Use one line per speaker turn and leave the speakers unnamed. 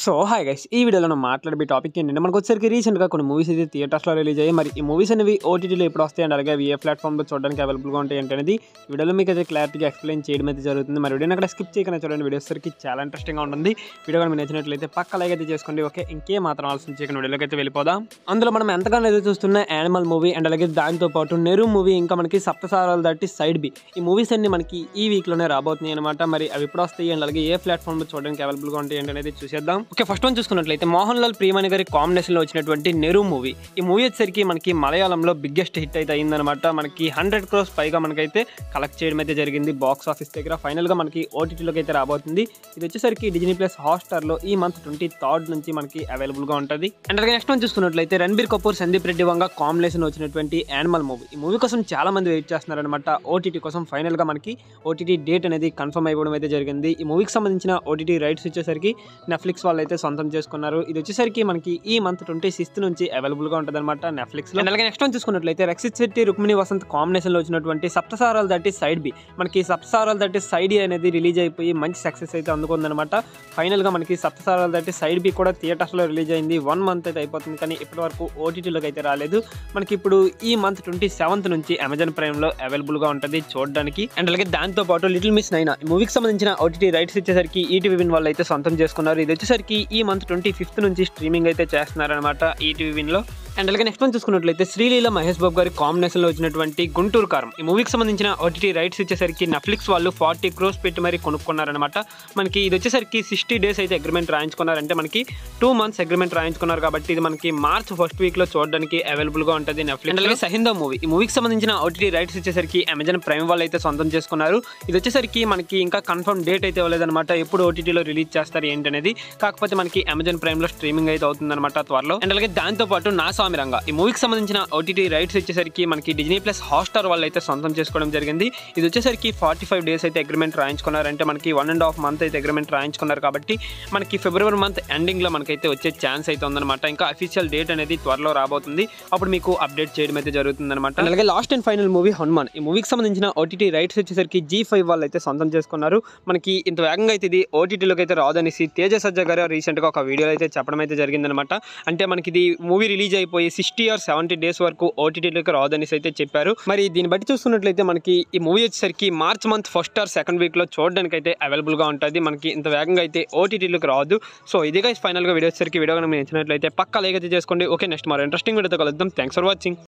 So hi guys, ఈ వీడియోలో మనం మాట్లాడే టాపిక్ ఏంటంటే మనకు వచ్చేసరికి రీసెంట్గా కొన్ని మూవీస్ అయితే థియేటర్స్లో రిలీజ్ అయ్యాయి. మరి ఈ మూవీస్ అనేవి ఓటీటీలో ఎప్పుడు వస్తాయి అండ్ అలాగే ఏ ప్లాట్ఫామ్లో చూడడానికి అవైలబుల్గా ఉంటాయి అనేది ఈ వీడియోలో మీకు అయితే క్లారిటీగా ఎక్స్ప్లెయిన్ చేయడం అయితే జరుగుతుంది. మరి వీడియోని అక్కడ స్కిప్ చేయకుండా చూడండి, వీడియో వచ్చేసరికి చాలా ఇంట్రెస్టింగ్గా ఉంటుంది. వీడియో కూడా మీకు నచ్చినట్లయితే పక్క లైక్ అయితే చేసుకోండి. ఓకే, ఇంకేం మాత్రం ఆలోచన చేయకుండా వీడియోలోకి అయితే వెళ్ళిపోదాం. అందులో మనం ఎంతగానో ఎదురు చూస్తున్న యానిమల్ మూవీ అండ్ అలాగే దాంతోపాటు నెరు మూవీ, ఇంకా మనకి సప్తసారాలు దాటి సైడ్ బి, ఈ మూవీస్ అన్ని మనకి ఈ వీక్లోనే రాబోతున్నాయి అనమాట. మరి అవి ఎప్పుడు వస్తాయి అండ్ అలాగే ఏ ప్లాట్ఫామ్లో చూడడానికి అవైలబుల్గా ఉంటాయి అనేది చూసేద్దాం. ఓకే, ఫస్ట్ వన్ చూసుకున్నట్లయితే మోహన్ లాల్ ప్రియమణి గారి కాంబినేషన్ లో వచ్చినటువంటి నెరు మూవీ. ఈ మూవీ వచ్చేసరికి మనకి మలయాళంలో బిగ్గెస్ట్ హిట్ అయితే అయిందనమాట. మనకి 100 crores పైగా మనకైతే కలెక్ట్ చేయడం అయితే జరిగింది బాక్స్ ఆఫీస్ దగ్గర. ఫైనల్ గా మనకి ఓటీటీలోకి అయితే రాబోతుంది. ఇది వచ్చేసరికి డిజ్నీ ప్లస్ హాట్‌స్టార్ లో ఈ మంత్ 23rd నుంచి మనకి అవైలబుల్ గా ఉంటుంది. అండ్ అలాగే నెక్స్ట్ వన్ చూసుకున్నట్లయితే రణబీర్ కపూర్, సందీప్ రెడ్డి వంగ కాంబినేషన్ వచ్చినటువంటి యానిమల్ మూవీ. ఈ మూవీ కోసం చాలా మంది వెయిట్ చేస్తున్నారనమాట. ఓటీటీ కోసం ఫైనల్ గా మనకి ఓటీటీ డేట్ అనేది కన్ఫర్మ్ అయిపోవడం అయితే జరిగింది. ఈ మూవీకి సంబంధించిన ఓటీటీ రైట్స్ వచ్చేసరికి నెట్ఫ్లిక్స్ వాళ్ళు అయితే సొంతం చేసుకున్నారు. ఇది వచ్చేసరికి మనకి ఈ మంత్ 26th నుంచి అవైలబుల్ గా ఉంటుంది అనమాట నెట్ఫ్లిక్స్ లో. అలాగే నెక్స్ట్ వన్ చూసుకున్నట్లయితే రక్షిత్ శెట్టి, రుక్మిణి వసంత్ కాంబినేషన్ లో వచ్చినటువంటి సప్తసారాలు దాటి సైడ్ బి. మనకి సప్తసారాలు దాటి సైడ్ ఏ అనేది రిలీజ్ అయిపోయి మంచి సక్సెస్ అయితే అందుకుందనమాట. ఫైనల్ గా మనకి సప్తసారాలు దాటి సైడ్ బి కూడా థియేటర్స్ లో రిలీజ్ అయింది. 1 month అయితే అయిపోతుంది, కానీ ఇప్పటి వరకు ఓటీటీలోకి అయితే రాలేదు. మనకి ఇప్పుడు ఈ మంత్ 27th నుంచి అమెజాన్ ప్రైమ్ లో అవైలబుల్ గా ఉంటుంది చూడడానికి. అండ్ అలాగే దాంతో పాటు లిటిల్ మిస్ నైనా ఈ మూవీకి సంబంధించిన ఓటీటీ రైట్స్ ఇచ్చేసరికి ఈటీవీ విన్ వాళ్ళు అయితే సొంతం చేసుకున్నారు. ఇది వచ్చేసరికి ఈ మంత్ 25th నుంచి స్ట్రీమింగ్ అయితే చేస్తున్నారనమాట ఈటీవీ విన్ లో. అండ్ అలాగే నెక్స్ట్ వన్ చూసుకున్నట్లయితే శ్రీలీల, మహేష్ బాబు గారి కాంబినేషన్ లో వచ్చినటువంటి గుంటూరు కారం. ఈ మూవీకి సంబంధించిన ఓటీటీ రైట్స్ ఇచ్చేసరికి నెట్ఫ్లిక్స్ వాళ్ళు 40 crores పెట్టి మరి కొనుక్కున్నారనమాట. మనకి ఇది వచ్చేసరికి 60 days అయితే అగ్రిమెంట్ రాయించుకున్నారంటే మనకి 2 months అగ్రిమెంట్ రాయించుకున్నారు. కాబట్టి ఇది మనకి మార్చ్ 1st week లో చూడడానికి అవైలబుల్ గా ఉంటుంది నెట్ఫ్లిక్స్. అండ్ అలాగే సహిందా మూవీ, ఈ మూవీకి సంబంధించిన ఓటీటీ రైట్స్ ఇచ్చేసరికి అమెజాన్ ప్రైమ్ వాళ్ళు అయితే సొంతం చేసుకున్నారు. ఇది వచ్చేసరికి మనకి ఇంకా కన్ఫర్మ్ డేట్ అయితే ఇవ్వలేదన్నమాట, ఎప్పుడు ఓటీటీలో రిలీజ్ చేస్తారు ఏంటి అనేది. కాకపోతే మనకి అమెజాన్ ప్రైమ్ లో స్ట్రీమింగ్ అయితే అవుతుందన్నమాట త్వరలో. అండ్ అలాగే దాంతో పాటు నా రంగా ఈ మూవీకి సంబంధించిన ఓటీటీ రైట్స్ వచ్చేసరికి మనకి డిజ్నీ ప్లస్ హాట్‌స్టార్ వాళ్ళు అయితే సొంతం చేసుకోవడం జరిగింది. ఇది వచ్చేసరికి 45 days అయితే అగ్రిమెంట్ రాయించుకున్నారంటే మనకి 1.5 month అయితే అగ్రిమెంట్ రాయించుకున్నారు. కాబట్టి మనకి ఫిబ్రవరి మంత్ ఎండింగ్ లో మనకైతే వచ్చే ఛాన్స్ అయితే ఉందన్నమాట. ఇంకా అఫీషియల్ డేట్ అనేది త్వరలో రాబోతుంది, అప్పుడు మీకు అప్డేట్ చేయడం అయితే జరుగుతుంది అనమాట. అలాగే last and final movie Hanuman, ఈ మూవీకి సంబంధించిన ఓటీటీ రైట్స్ వచ్చేసరికి G5 వాళ్ళు అయితే సొంతం చేసుకున్నారు. మనకి ఇంత వేగంగా అయితే ఇది ఓటీటీలోకి అయితే రాదనేసి తేజ సజ్జా గారు రీసెంట్ గా ఒక వీడియోలో అయితే చెప్పడం అయితే జరిగిందనమాట. అంటే మనకి ఇది మూవీ రిలీజ్ అయిపోయి 60 or 70 days వరకు ఓటీటీలోకి రాదనేసి అయితే చెప్పారు. మరి దీన్ని బట్టి చూసుకున్నట్లయితే మనకి ఈ మూవీ వచ్చేసరికి March month 1st or 2nd week లో చూడడానికి అయితే అవైలబుల్ గా ఉంటుంది. మనకి ఇంత వేగంగా అయితే ఓటీటీలోకి రాదు. సో ఇది గైస్ ఫైనల్ గా వీడియో వచ్చేసరికి వీడియో కనుక మీకు నచ్చినట్లయితే పక్కా లైక్ అయితే చేసుకోండి. ఓకే, నెక్స్ట్ మరో ఇంట్రెస్టింగ్ వీడియోతో కలుద్దాం. Thanks for watching.